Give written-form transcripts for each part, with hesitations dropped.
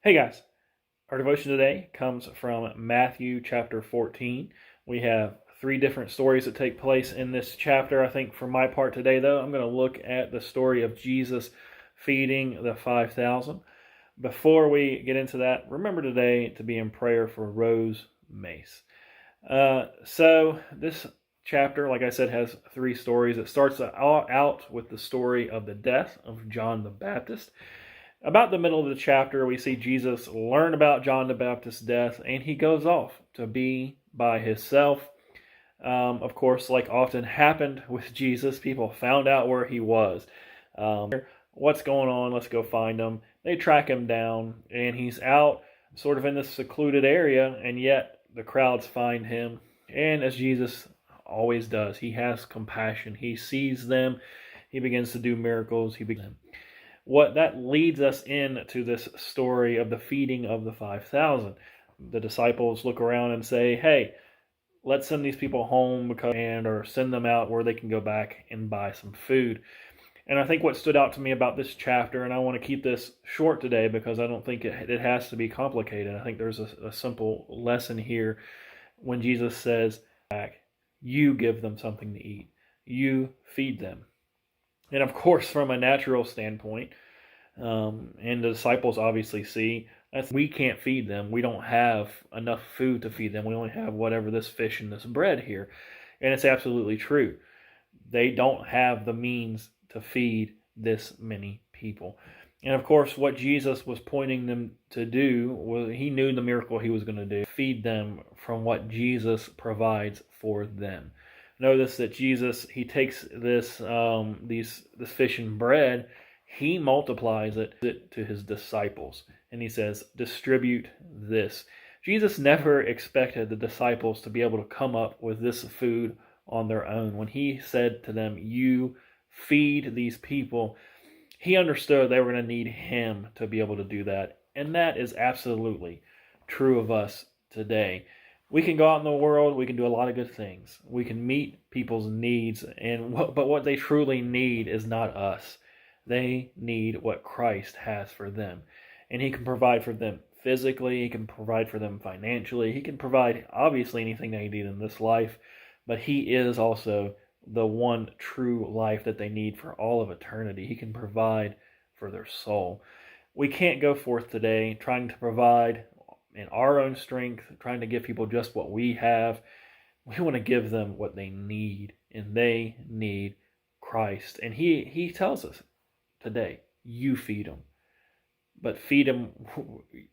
Hey guys, our devotion today comes from Matthew chapter 14. We have three different stories that take place in this chapter. I think for my part today, though, I'm going to look at the story of Jesus feeding the 5,000. Before we get into that, remember today to be in prayer for Rose Mace. So this chapter, like I said, has three stories. It starts out with the story of the death of John the Baptist. About the middle of the chapter, we see Jesus learn about John the Baptist's death, and he goes off to be by himself. Of course, like often happened with Jesus, people found out where he was. What's going on? Let's go find him. They track him down, and he's out sort of in this secluded area, and yet the crowds find him. And as Jesus always does, he has compassion. He sees them. He begins to do miracles. What that leads us into this story of the feeding of the 5,000. The disciples look around and say, hey, let's send these people home or send them out where they can go back and buy some food. And I think what stood out to me about this chapter, and I want to keep this short today because I don't think it has to be complicated. I think there's a simple lesson here when Jesus says, you give them something to eat. You feed them. And of course, from a natural standpoint, and the disciples obviously see, we can't feed them. We don't have enough food to feed them. We only have whatever this fish and this bread here. And it's absolutely true. They don't have the means to feed this many people. And of course, what Jesus was pointing them to do was he knew the miracle he was going to do, feed them from what Jesus provides for them. Notice that Jesus, he takes this fish and bread, he multiplies it to his disciples, and he says, distribute this. Jesus never expected the disciples to be able to come up with this food on their own. When he said to them, you feed these people, he understood they were going to need him to be able to do that. And that is absolutely true of us today. We can go out in the world, we can do a lot of good things. We can meet people's needs, but what they truly need is not us. They need what Christ has for them. And he can provide for them physically, he can provide for them financially, he can provide obviously anything they need in this life, but he is also the one true life that they need for all of eternity. He can provide for their soul. We can't go forth today trying to provide in our own strength, trying to give people just what we have. We want to give them what they need, and they need Christ. And he tells us today, you feed them, but feed them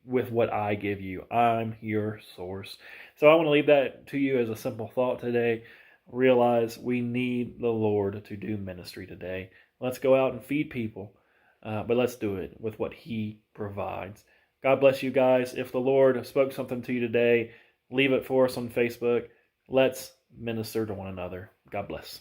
with what I give you. I'm your source. So I want to leave that to you as a simple thought today. Realize we need the Lord to do ministry today. Let's go out and feed people, but let's do it with what he provides. God bless you guys. If the Lord spoke something to you today, leave it for us on Facebook. Let's minister to one another. God bless.